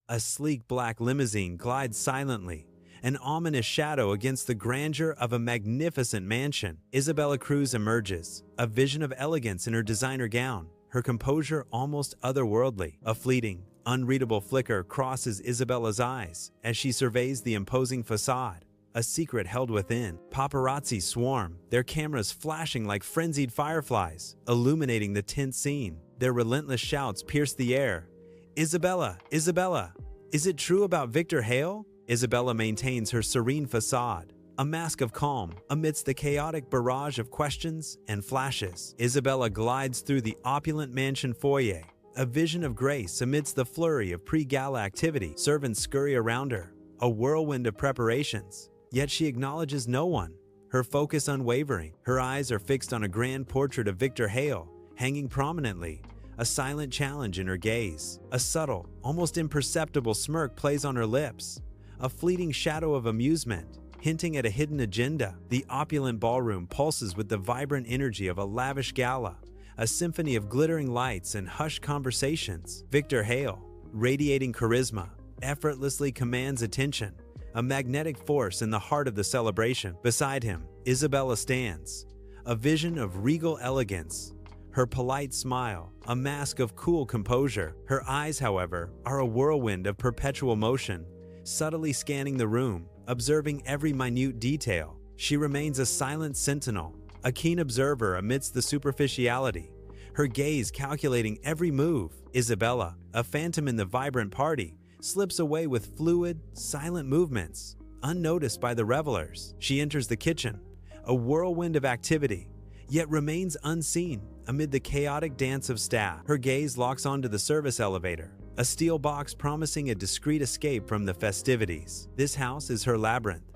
A sleek black limousine glides silently, an ominous shadow against the grandeur of a magnificent mansion. Isabella Cruz emerges, a vision of elegance in her designer gown, her composure almost otherworldly. A fleeting, unreadable flicker crosses Isabella's eyes as she surveys the imposing facade, a secret held within. Paparazzi swarm, their cameras flashing like frenzied fireflies, illuminating the tense scene. Their relentless shouts pierce the air. "Isabella! Isabella! Is it true about Victor Hale?" Isabella maintains her serene facade, a mask of calm amidst the chaotic barrage of questions and flashes. Isabella glides through the opulent mansion foyer, a vision of grace amidst the flurry of pre-gala activity. Servants scurry around her, a whirlwind of preparations. Yet she acknowledges no one, her focus unwavering. Her eyes are fixed on a grand portrait of Victor Hale, hanging prominently, a silent challenge in her gaze. A subtle, almost imperceptible smirk plays on her lips, a fleeting shadow of amusement, hinting at a hidden agenda. The opulent ballroom pulses with the vibrant energy of a lavish gala, a symphony of glittering lights and hushed conversations. Victor Hale, radiating charisma, effortlessly commands attention, a magnetic force in the heart of the celebration. Beside him, Isabella stands, a vision of regal elegance, her polite smile, a mask of cool composure. Her eyes, however, are a whirlwind of perpetual motion, subtly scanning the room, observing every minute detail. She remains a silent sentinel, a keen observer amidst the superficiality, her gaze calculating every move. Isabella, a phantom in the vibrant party, slips away with fluid, silent movements, unnoticed by the revelers. She enters the kitchen, a whirlwind of activity, yet remains unseen amid the chaotic dance of staff. Her gaze locks onto the service elevator, a steel box promising a discreet escape from the festivities. This house is her labyrinth,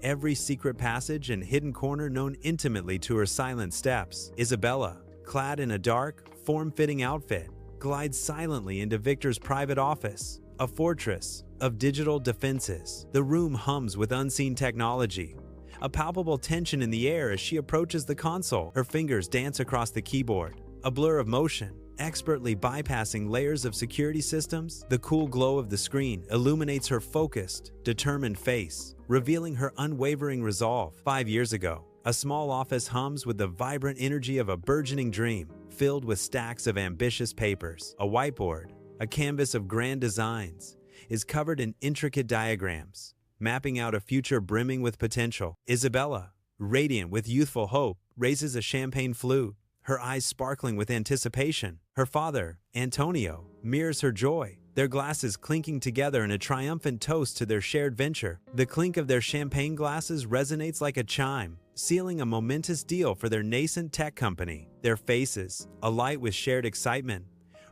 every secret passage and hidden corner known intimately to her silent steps. Isabella, clad in a dark, form-fitting outfit, glides silently into Victor's private office, a fortress of digital defenses. The room hums with unseen technology, a palpable tension in the air as she approaches the console. Her fingers dance across the keyboard, a blur of motion, expertly bypassing layers of security systems. The cool glow of the screen illuminates her focused, determined face, revealing her unwavering resolve. 5 years ago, a small office hums with the vibrant energy of a burgeoning dream, filled with stacks of ambitious papers. A whiteboard, a canvas of grand designs, is covered in intricate diagrams, mapping out a future brimming with potential. Isabella, radiant with youthful hope, raises a champagne flute, her eyes sparkling with anticipation. Her father, Antonio, mirrors her joy, their glasses clinking together in a triumphant toast to their shared venture. The clink of their champagne glasses resonates like a chime, sealing a momentous deal for their nascent tech company. Their faces, alight with shared excitement,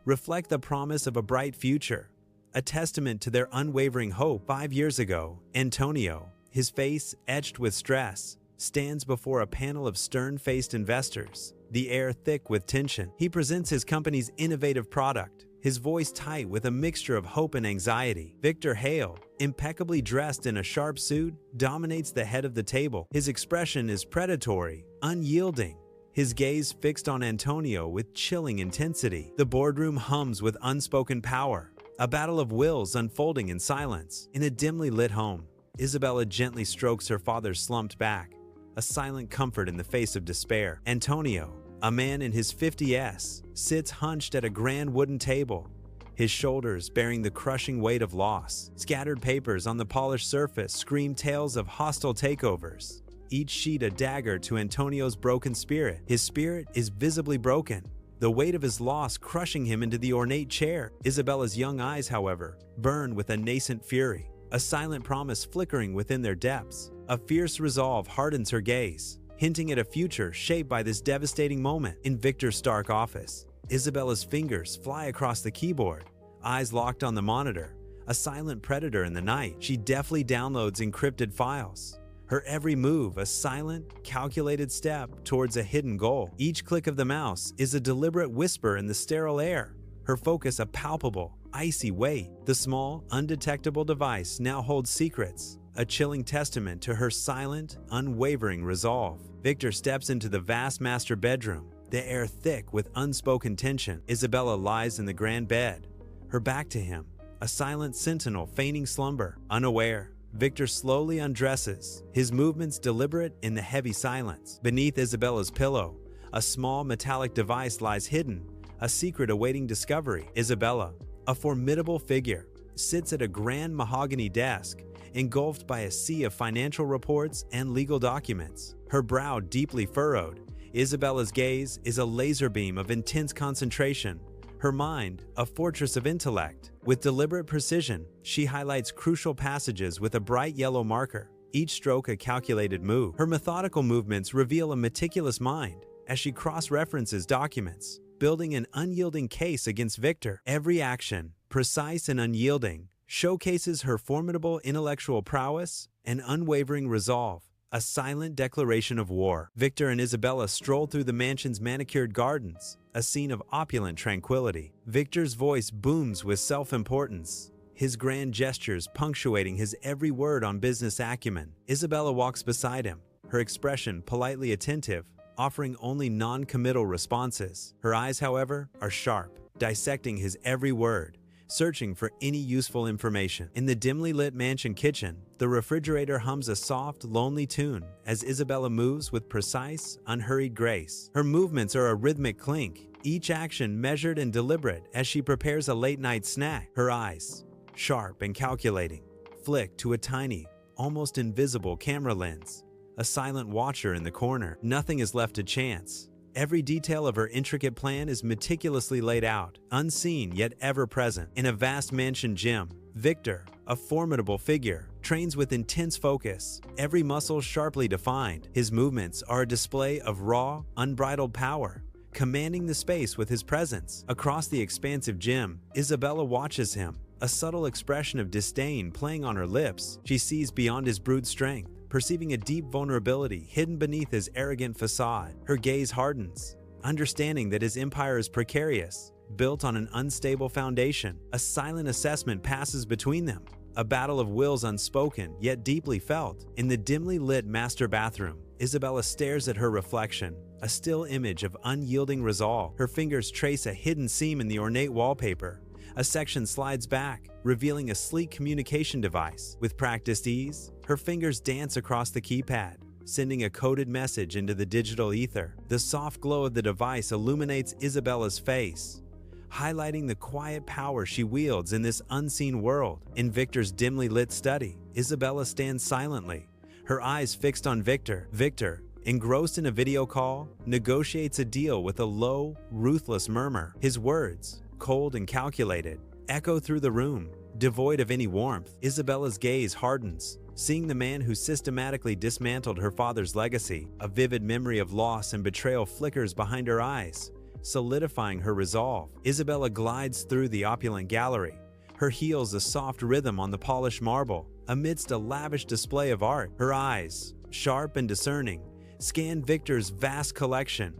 reflect the promise of a bright future, a testament to their unwavering hope. 5 years ago, Antonio, his face etched with stress, stands before a panel of stern-faced investors, the air thick with tension. He presents his company's innovative product, his voice tight with a mixture of hope and anxiety. Victor Hale, impeccably dressed in a sharp suit, dominates the head of the table. His expression is predatory, unyielding, his gaze fixed on Antonio with chilling intensity. The boardroom hums with unspoken power, a battle of wills unfolding in silence. In a dimly lit home, Isabella gently strokes her father's slumped back, a silent comfort in the face of despair. Antonio, a man in his 50s, sits hunched at a grand wooden table, his shoulders bearing the crushing weight of loss. Scattered papers on the polished surface scream tales of hostile takeovers, each sheet a dagger to Antonio's broken spirit. His spirit is visibly broken, the weight of his loss crushing him into the ornate chair. Isabella's young eyes, however, burn with a nascent fury, a silent promise flickering within their depths. A fierce resolve hardens her gaze, hinting at a future shaped by this devastating moment. In Victor's stark office, Isabella's fingers fly across the keyboard, eyes locked on the monitor, a silent predator in the night. She deftly downloads encrypted files, her every move a silent, calculated step towards a hidden goal. Each click of the mouse is a deliberate whisper in the sterile air, her focus a palpable, icy weight. The small, undetectable device now holds secrets, a chilling testament to her silent, unwavering resolve. Victor steps into the vast master bedroom, the air thick with unspoken tension. Isabella lies in the grand bed, her back to him, a silent sentinel feigning slumber. Unaware, Victor slowly undresses, his movements deliberate in the heavy silence. Beneath Isabella's pillow, a small metallic device lies hidden, a secret awaiting discovery. Isabella, a formidable figure, sits at a grand mahogany desk, engulfed by a sea of financial reports and legal documents. Her brow deeply furrowed, Isabella's gaze is a laser beam of intense concentration, her mind a fortress of intellect. With deliberate precision, she highlights crucial passages with a bright yellow marker, each stroke a calculated move. Her methodical movements reveal a meticulous mind as she cross-references documents, building an unyielding case against Victor. Every action, precise and unyielding, showcases her formidable intellectual prowess and unwavering resolve, a silent declaration of war. Victor and Isabella stroll through the mansion's manicured gardens, a scene of opulent tranquility. Victor's voice booms with self-importance, his grand gestures punctuating his every word on business acumen. Isabella walks beside him, her expression politely attentive, offering only non-committal responses. Her eyes, however, are sharp, dissecting his every word, searching for any useful information. In the dimly lit mansion kitchen, the refrigerator hums a soft, lonely tune as Isabella moves with precise, unhurried grace. Her movements are a rhythmic clink, each action measured and deliberate as she prepares a late-night snack. Her eyes, sharp and calculating, flick to a tiny, almost invisible camera lens, a silent watcher in the corner. Nothing is left to chance. Every detail of her intricate plan is meticulously laid out, unseen yet ever present. In a vast mansion gym, Victor, a formidable figure, trains with intense focus, every muscle sharply defined. His movements are a display of raw, unbridled power, commanding the space with his presence. Across the expansive gym, Isabella watches him, a subtle expression of disdain playing on her lips. She sees beyond his brute strength, perceiving a deep vulnerability hidden beneath his arrogant facade. Her gaze hardens, understanding that his empire is precarious, built on an unstable foundation. A silent assessment passes between them, a battle of wills unspoken yet deeply felt. In the dimly lit master bathroom, Isabella stares at her reflection, a still image of unyielding resolve. Her fingers trace a hidden seam in the ornate wallpaper. A section slides back, revealing a sleek communication device. With practiced ease, her fingers dance across the keypad, sending a coded message into the digital ether. The soft glow of the device illuminates Isabella's face, highlighting the quiet power she wields in this unseen world. In Victor's dimly lit study, Isabella stands silently, her eyes fixed on Victor. Victor, engrossed in a video call, negotiates a deal with a low, ruthless murmur. His words, cold and calculated, echo through the room, devoid of any warmth. Isabella's gaze hardens, seeing the man who systematically dismantled her father's legacy. A vivid memory of loss and betrayal flickers behind her eyes, solidifying her resolve. Isabella glides through the opulent gallery, her heels a soft rhythm on the polished marble. Amidst a lavish display of art, her eyes, sharp and discerning, scan Victor's vast collection,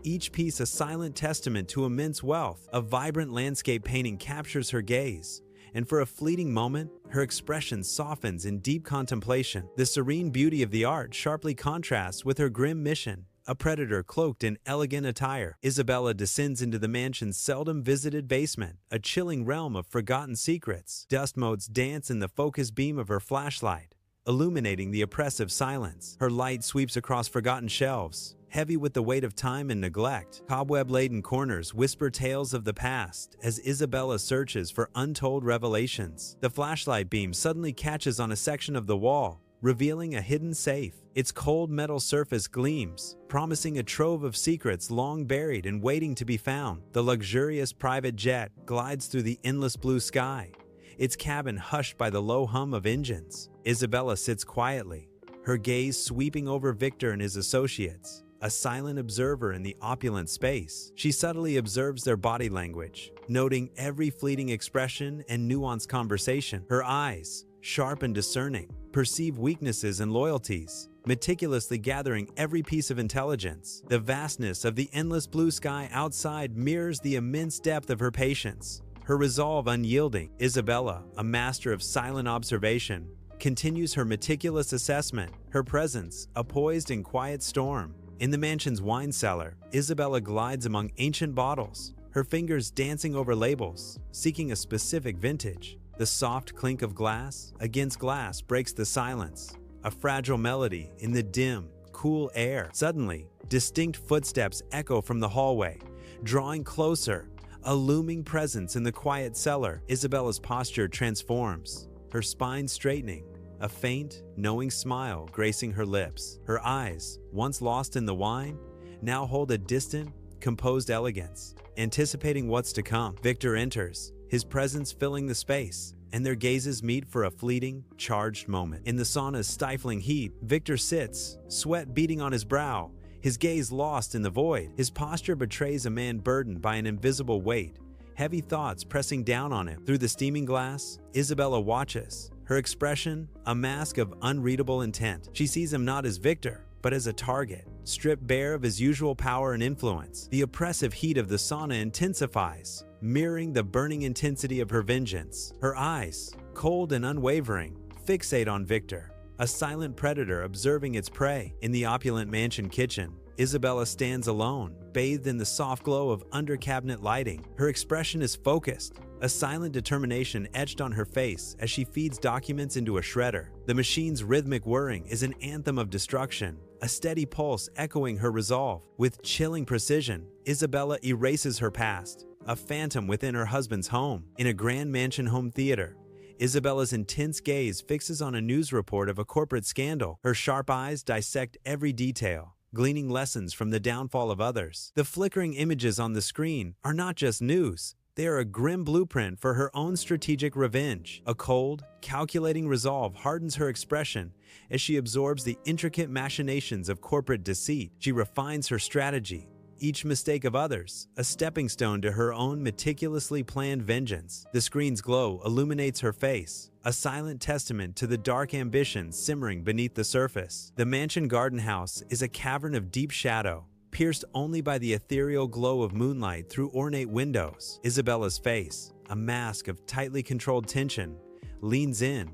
each piece a silent testament to immense wealth. A vibrant landscape painting captures her gaze, and for a fleeting moment, her expression softens in deep contemplation. The serene beauty of the art sharply contrasts with her grim mission, a predator cloaked in elegant attire. Isabella descends into the mansion's seldom visited basement, a chilling realm of forgotten secrets. Dust motes dance in the focus beam of her flashlight, illuminating the oppressive silence. Her light sweeps across forgotten shelves, heavy with the weight of time and neglect. Cobweb-laden corners whisper tales of the past as Isabella searches for untold revelations. The flashlight beam suddenly catches on a section of the wall, revealing a hidden safe. Its cold metal surface gleams, promising a trove of secrets long buried and waiting to be found. The luxurious private jet glides through the endless blue sky, its cabin hushed by the low hum of engines. Isabella sits quietly, her gaze sweeping over Victor and his associates, a silent observer in the opulent space. She subtly observes their body language, noting every fleeting expression and nuanced conversation. Her eyes, sharp and discerning, perceive weaknesses and loyalties, meticulously gathering every piece of intelligence. The vastness of the endless blue sky outside mirrors the immense depth of her patience, her resolve unyielding. Isabella, a master of silent observation, continues her meticulous assessment, her presence a poised and quiet storm. In the mansion's wine cellar, Isabella glides among ancient bottles, her fingers dancing over labels, seeking a specific vintage. The soft clink of glass against glass breaks the silence, a fragile melody in the dim, cool air. Suddenly, distinct footsteps echo from the hallway, drawing closer, a looming presence in the quiet cellar. Isabella's posture transforms, her spine straightening, a faint, knowing smile gracing her lips. Her eyes, once lost in the wine, now hold a distant, composed elegance, anticipating what's to come. Victor enters, his presence filling the space, and their gazes meet for a fleeting, charged moment. In the sauna's stifling heat, Victor sits, sweat beading on his brow, his gaze lost in the void. His posture betrays a man burdened by an invisible weight, heavy thoughts pressing down on him. Through the steaming glass, Isabella watches, her expression a mask of unreadable intent. She sees him not as Victor, but as a target, stripped bare of his usual power and influence. The oppressive heat of the sauna intensifies, mirroring the burning intensity of her vengeance. Her eyes, cold and unwavering, fixate on Victor, a silent predator observing its prey. In the opulent mansion kitchen, Isabella stands alone, bathed in the soft glow of under-cabinet lighting. Her expression is focused, a silent determination etched on her face as she feeds documents into a shredder. The machine's rhythmic whirring is an anthem of destruction, a steady pulse echoing her resolve. With chilling precision, Isabella erases her past, a phantom within her husband's home. In a grand mansion home theater, Isabella's intense gaze fixes on a news report of a corporate scandal. Her sharp eyes dissect every detail, gleaning lessons from the downfall of others. The flickering images on the screen are not just news. They are a grim blueprint for her own strategic revenge. A cold, calculating resolve hardens her expression as she absorbs the intricate machinations of corporate deceit. She refines her strategy, each mistake of others a stepping stone to her own meticulously planned vengeance. The screen's glow illuminates her face, a silent testament to the dark ambitions simmering beneath the surface. The mansion garden house is a cavern of deep shadow, pierced only by the ethereal glow of moonlight through ornate windows. Isabella's face, a mask of tightly controlled tension, leans in,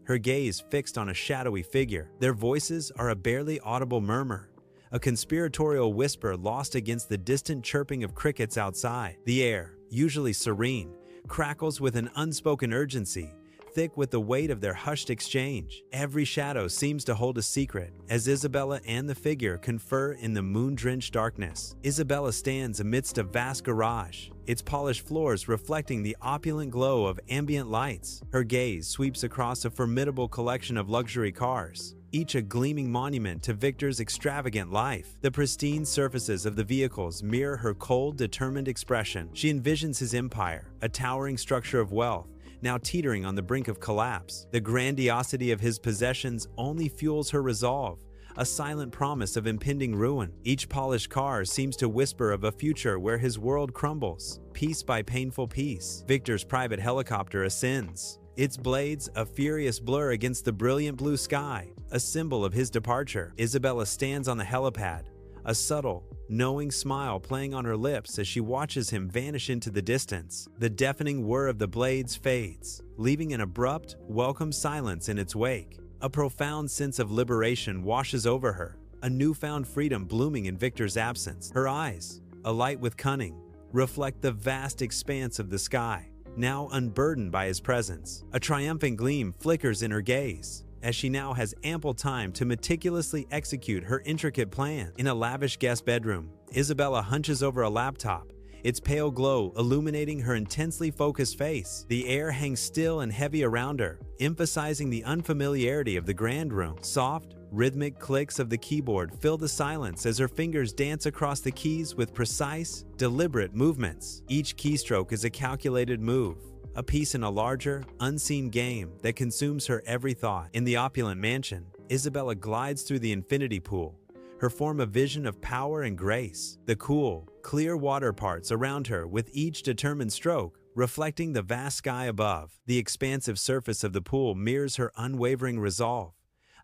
her gaze fixed on a shadowy figure. Their voices are a barely audible murmur, a conspiratorial whisper lost against the distant chirping of crickets outside. The air, usually serene, crackles with an unspoken urgency, thick with the weight of their hushed exchange. Every shadow seems to hold a secret as Isabella and the figure confer in the moon-drenched darkness. Isabella stands amidst a vast garage, its polished floors reflecting the opulent glow of ambient lights. Her gaze sweeps across a formidable collection of luxury cars, each a gleaming monument to Victor's extravagant life. The pristine surfaces of the vehicles mirror her cold, determined expression. She envisions his empire, a towering structure of wealth, now teetering on the brink of collapse. The grandiosity of his possessions only fuels her resolve, a silent promise of impending ruin. Each polished car seems to whisper of a future where his world crumbles, piece by painful piece. Victor's private helicopter ascends, its blades a furious blur against the brilliant blue sky, a symbol of his departure. Isabella stands on the helipad, a subtle, knowing smile playing on her lips as she watches him vanish into the distance. The deafening whir of the blades fades, leaving an abrupt, welcome silence in its wake. A profound sense of liberation washes over her, a newfound freedom blooming in Victor's absence. Her eyes, alight with cunning, reflect the vast expanse of the sky, now unburdened by his presence. A triumphant gleam flickers in her gaze, as she now has ample time to meticulously execute her intricate plan. In a lavish guest bedroom, Isabella hunches over a laptop, its pale glow illuminating her intensely focused face. The air hangs still and heavy around her, emphasizing the unfamiliarity of the grand room. Soft, rhythmic clicks of the keyboard fill the silence as her fingers dance across the keys with precise, deliberate movements. Each keystroke is a calculated move, a piece in a larger, unseen game that consumes her every thought. In the opulent mansion, Isabella glides through the infinity pool, her form a vision of power and grace. The cool, clear water parts around her with each determined stroke, reflecting the vast sky above. The expansive surface of the pool mirrors her unwavering resolve,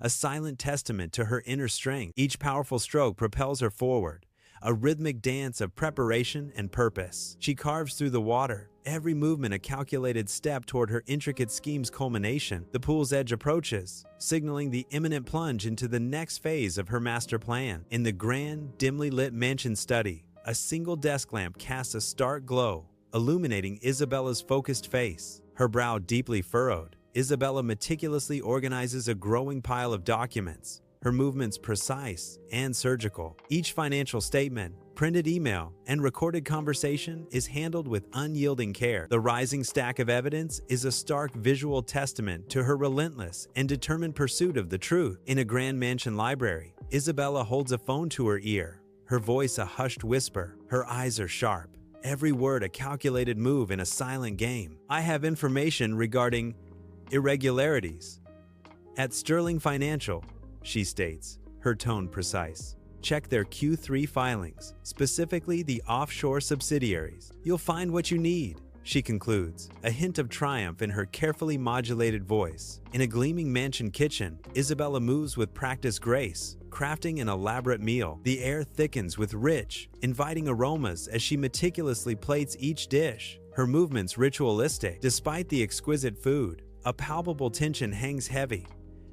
a silent testament to her inner strength. Each powerful stroke propels her forward, a rhythmic dance of preparation and purpose. She carves through the water, every movement a calculated step toward her intricate scheme's culmination. The pool's edge approaches, signaling the imminent plunge into the next phase of her master plan. In the grand, dimly lit mansion study, a single desk lamp casts a stark glow, illuminating Isabella's focused face. Her brow deeply furrowed, Isabella meticulously organizes a growing pile of documents, her movements precise and surgical. Each financial statement, printed email, and recorded conversation is handled with unyielding care. The rising stack of evidence is a stark visual testament to her relentless and determined pursuit of the truth. In a grand mansion library, Isabella holds a phone to her ear, her voice a hushed whisper. Her eyes are sharp, every word a calculated move in a silent game. I have information regarding irregularities at Sterling Financial, she states, her tone precise. Check their Q3 filings, specifically the offshore subsidiaries. You'll find what you need, she concludes, a hint of triumph in her carefully modulated voice. In a gleaming mansion kitchen, Isabella moves with practiced grace, crafting an elaborate meal. The air thickens with rich, inviting aromas as she meticulously plates each dish, her movements ritualistic. Despite the exquisite food, a palpable tension hangs heavy,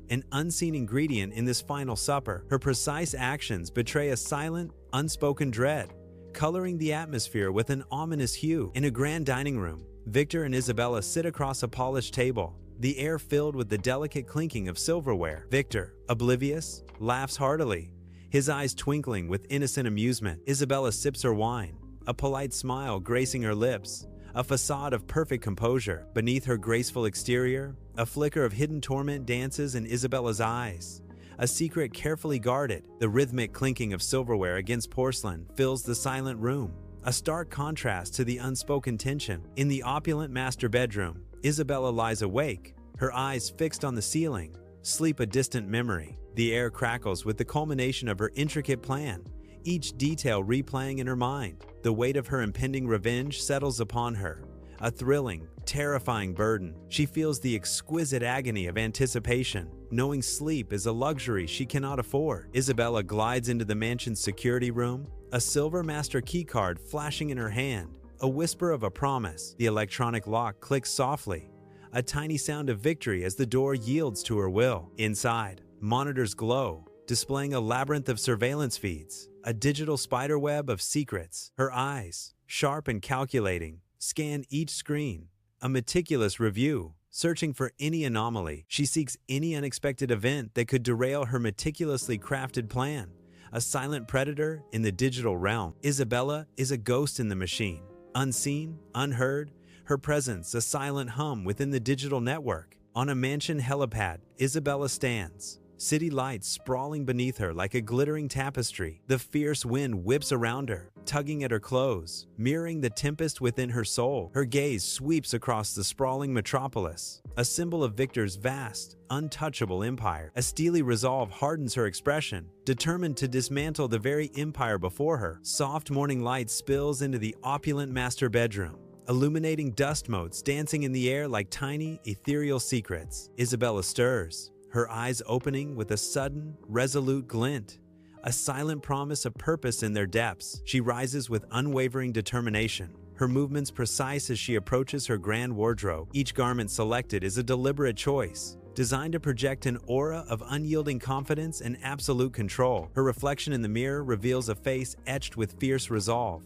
an unseen ingredient in this final supper. Her precise actions betray a silent, unspoken dread, coloring the atmosphere with an ominous hue. In a grand dining room, Victor and Isabella sit across a polished table, the air filled with the delicate clinking of silverware. Victor, oblivious, laughs heartily, his eyes twinkling with innocent amusement. Isabella sips her wine, a polite smile gracing her lips, a facade of perfect composure. Beneath her graceful exterior, a flicker of hidden torment dances in Isabella's eyes, a secret carefully guarded. The rhythmic clinking of silverware against porcelain fills the silent room, a stark contrast to the unspoken tension. In the opulent master bedroom, Isabella lies awake, her eyes fixed on the ceiling, sleep a distant memory. The air crackles with the culmination of her intricate plan, each detail replaying in her mind. The weight of her impending revenge settles upon her, a thrilling, terrifying burden. She feels the exquisite agony of anticipation, knowing sleep is a luxury she cannot afford. Isabella glides into the mansion's security room, a silver master keycard flashing in her hand, a whisper of a promise. The electronic lock clicks softly, a tiny sound of victory as the door yields to her will. Inside, monitors glow, displaying a labyrinth of surveillance feeds, a digital spiderweb of secrets. Her eyes, sharp and calculating, scan each screen, a meticulous review, searching for any anomaly. She seeks any unexpected event that could derail her meticulously crafted plan. A silent predator in the digital realm, Isabella is a ghost in the machine, unseen, unheard, her presence a silent hum within the digital network. On a mansion helipad, Isabella stands, city lights sprawling beneath her like a glittering tapestry. The fierce wind whips around her, tugging at her clothes, mirroring the tempest within her soul. Her gaze sweeps across the sprawling metropolis, a symbol of Victor's vast, untouchable empire. A steely resolve hardens her expression, determined to dismantle the very empire before her. Soft morning light spills into the opulent master bedroom, illuminating dust motes dancing in the air like tiny, ethereal secrets. Isabella stirs, her eyes opening with a sudden, resolute glint, a silent promise of purpose in their depths. She rises with unwavering determination, her movements precise as she approaches her grand wardrobe. Each garment selected is a deliberate choice, designed to project an aura of unyielding confidence and absolute control. Her reflection in the mirror reveals a face etched with fierce resolve,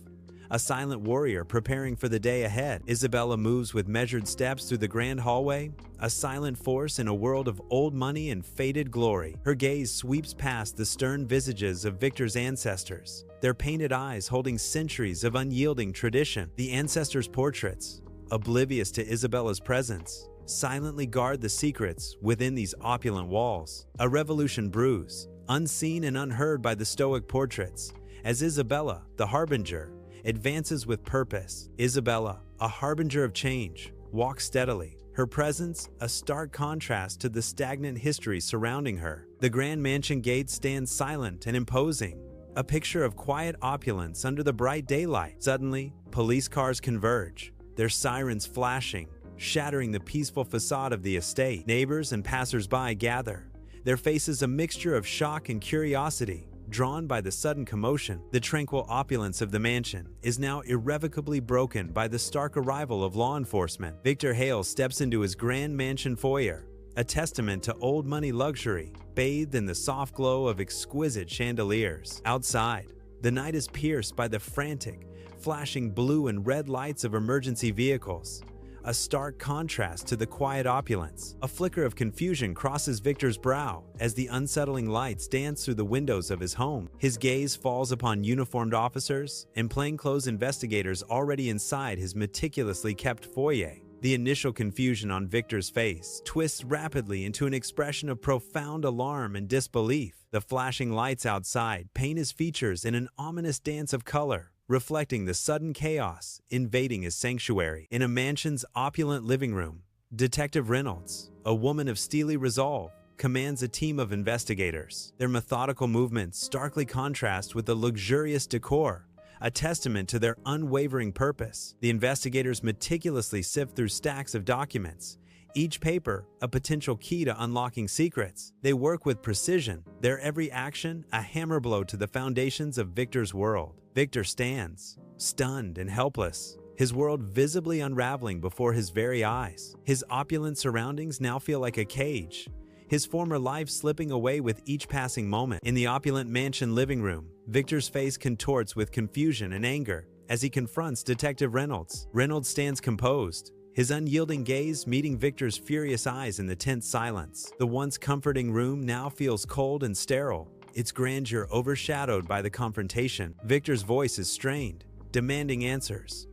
a silent warrior preparing for the day ahead. Isabella moves with measured steps through the grand hallway, a silent force in a world of old money and faded glory. Her gaze sweeps past the stern visages of Victor's ancestors, their painted eyes holding centuries of unyielding tradition. The ancestors' portraits, oblivious to Isabella's presence, silently guard the secrets within these opulent walls. A revolution brews, unseen and unheard by the stoic portraits, as Isabella, the harbinger, advances with purpose. Isabella, a harbinger of change, walks steadily, her presence a stark contrast to the stagnant history surrounding her. The grand mansion gate stands silent and imposing, a picture of quiet opulence under the bright daylight. Suddenly, police cars converge, their sirens flashing, shattering the peaceful facade of the estate. Neighbors and passers-by gather, their faces a mixture of shock and curiosity. Drawn by the sudden commotion, the tranquil opulence of the mansion is now irrevocably broken by the stark arrival of law enforcement. Victor Hale steps into his grand mansion foyer, a testament to old money luxury, bathed in the soft glow of exquisite chandeliers. Outside, the night is pierced by the frantic, flashing blue and red lights of emergency vehicles, a stark contrast to the quiet opulence. A flicker of confusion crosses Victor's brow as the unsettling lights dance through the windows of his home. His gaze falls upon uniformed officers and plainclothes investigators already inside his meticulously kept foyer. The initial confusion on Victor's face twists rapidly into an expression of profound alarm and disbelief. The flashing lights outside paint his features in an ominous dance of color, reflecting the sudden chaos invading his sanctuary. In a mansion's opulent living room, Detective Reynolds, a woman of steely resolve, commands a team of investigators. Their methodical movements starkly contrast with the luxurious decor, a testament to their unwavering purpose. The investigators meticulously sift through stacks of documents, each paper a potential key to unlocking secrets. They work with precision, their every action a hammer blow to the foundations of Victor's world. Victor stands, stunned and helpless, his world visibly unraveling before his very eyes. His opulent surroundings now feel like a cage, his former life slipping away with each passing moment. In the opulent mansion living room, Victor's face contorts with confusion and anger as he confronts Detective Reynolds. Reynolds stands composed, his unyielding gaze meeting Victor's furious eyes in the tense silence. The once comforting room now feels cold and sterile, its grandeur overshadowed by the confrontation. Victor's voice is strained, demanding answers.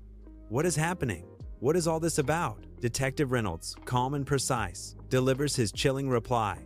What is happening? What is all this about? Detective Reynolds, calm and precise, delivers his chilling reply.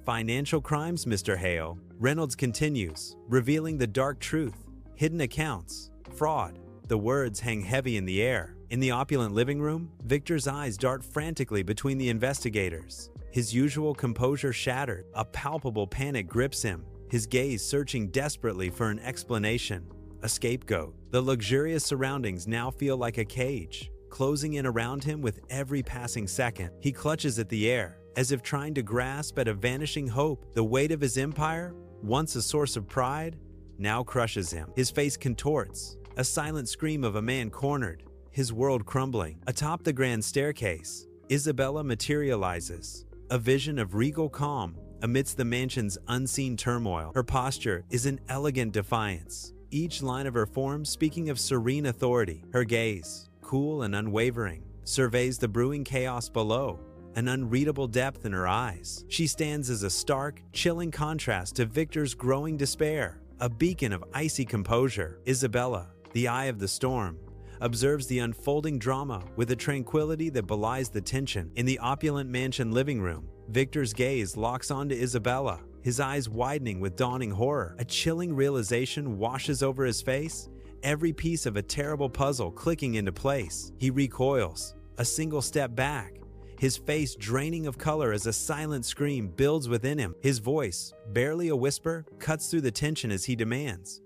Financial crimes, Mr. Hale. Reynolds continues, revealing the dark truth. Hidden accounts, fraud. The words hang heavy in the air. In the opulent living room, Victor's eyes dart frantically between the investigators. His usual composure shattered, a palpable panic grips him, his gaze searching desperately for an explanation, a scapegoat. The luxurious surroundings now feel like a cage, closing in around him with every passing second. He clutches at the air, as if trying to grasp at a vanishing hope. The weight of his empire, once a source of pride, now crushes him. His face contorts, a silent scream of a man cornered, his world crumbling. Atop the grand staircase, Isabella materializes, a vision of regal calm amidst the mansion's unseen turmoil. Her posture is an elegant defiance, each line of her form speaking of serene authority. Her gaze, cool and unwavering, surveys the brewing chaos below, an unreadable depth in her eyes. She stands as a stark, chilling contrast to Victor's growing despair, a beacon of icy composure. Isabella, the eye of the storm, observes the unfolding drama with a tranquility that belies the tension. In the opulent mansion living room, Victor's gaze locks onto Isabella, his eyes widening with dawning horror. A chilling realization washes over his face, every piece of a terrible puzzle clicking into place. He recoils, a single step back, his face draining of color as a silent scream builds within him. His voice, barely a whisper, cuts through the tension as he demands,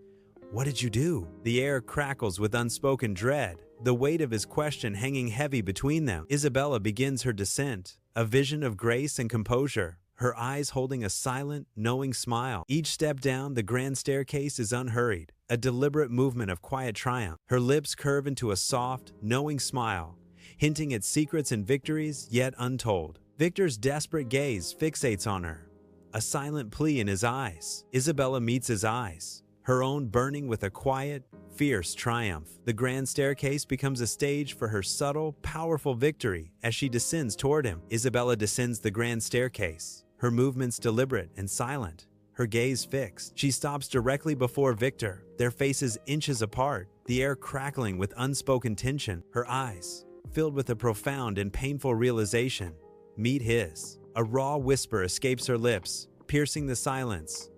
"What did you do?" The air crackles with unspoken dread, the weight of his question hanging heavy between them. Isabella begins her descent, a vision of grace and composure, her eyes holding a silent, knowing smile. Each step down the grand staircase is unhurried, a deliberate movement of quiet triumph. Her lips curve into a soft, knowing smile, hinting at secrets and victories yet untold. Victor's desperate gaze fixates on her, a silent plea in his eyes. Isabella meets his eyes, her own burning with a quiet, fierce triumph. The grand staircase becomes a stage for her subtle, powerful victory as she descends toward him. Isabella descends the grand staircase, her movements deliberate and silent, her gaze fixed. She stops directly before Victor, their faces inches apart, the air crackling with unspoken tension. Her eyes, filled with a profound and painful realization, meet his. A raw whisper escapes her lips, piercing the silence.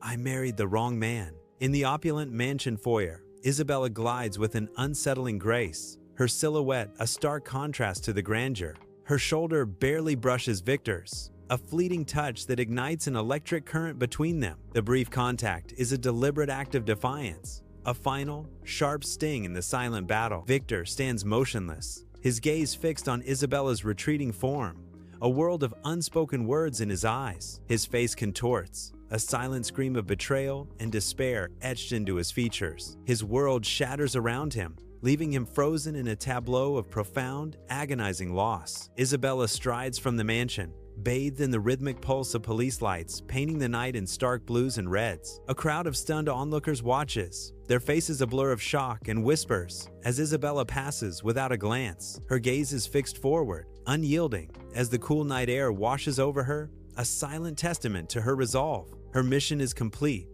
"I married the wrong man." In the opulent mansion foyer, Isabella glides with an unsettling grace, her silhouette a stark contrast to the grandeur. Her shoulder barely brushes Victor's, a fleeting touch that ignites an electric current between them. The brief contact is a deliberate act of defiance, a final, sharp sting in the silent battle. Victor stands motionless, his gaze fixed on Isabella's retreating form, a world of unspoken words in his eyes. His face contorts, a silent scream of betrayal and despair etched into his features. His world shatters around him, leaving him frozen in a tableau of profound, agonizing loss. Isabella strides from the mansion, bathed in the rhythmic pulse of police lights, painting the night in stark blues and reds. A crowd of stunned onlookers watches, their faces a blur of shock and whispers, as Isabella passes without a glance. Her gaze is fixed forward, unyielding, as the cool night air washes over her, a silent testament to her resolve. Her mission is complete,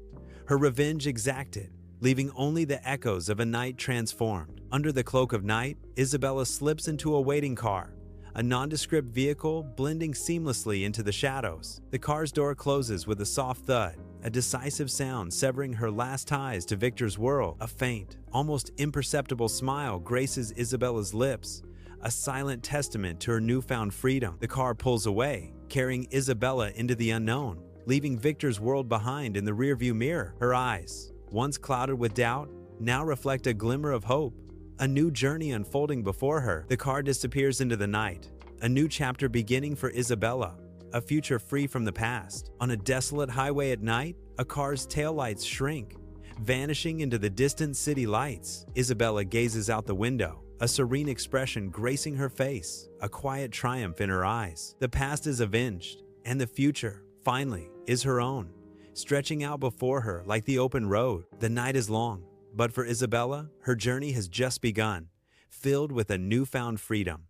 her revenge exacted, leaving only the echoes of a night transformed. Under the cloak of night, Isabella slips into a waiting car, a nondescript vehicle blending seamlessly into the shadows. The car's door closes with a soft thud, a decisive sound severing her last ties to Victor's world. A faint, almost imperceptible smile graces Isabella's lips, a silent testament to her newfound freedom. The car pulls away, carrying Isabella into the unknown, leaving Victor's world behind in the rearview mirror. Her eyes, once clouded with doubt, now reflect a glimmer of hope, a new journey unfolding before her. The car disappears into the night, a new chapter beginning for Isabella, a future free from the past. On a desolate highway at night, a car's taillights shrink, vanishing into the distant city lights. Isabella gazes out the window, a serene expression gracing her face, a quiet triumph in her eyes. The past is avenged, and the future, finally, is her own, stretching out before her like the open road. The night is long, but for Isabella, her journey has just begun, filled with a newfound freedom.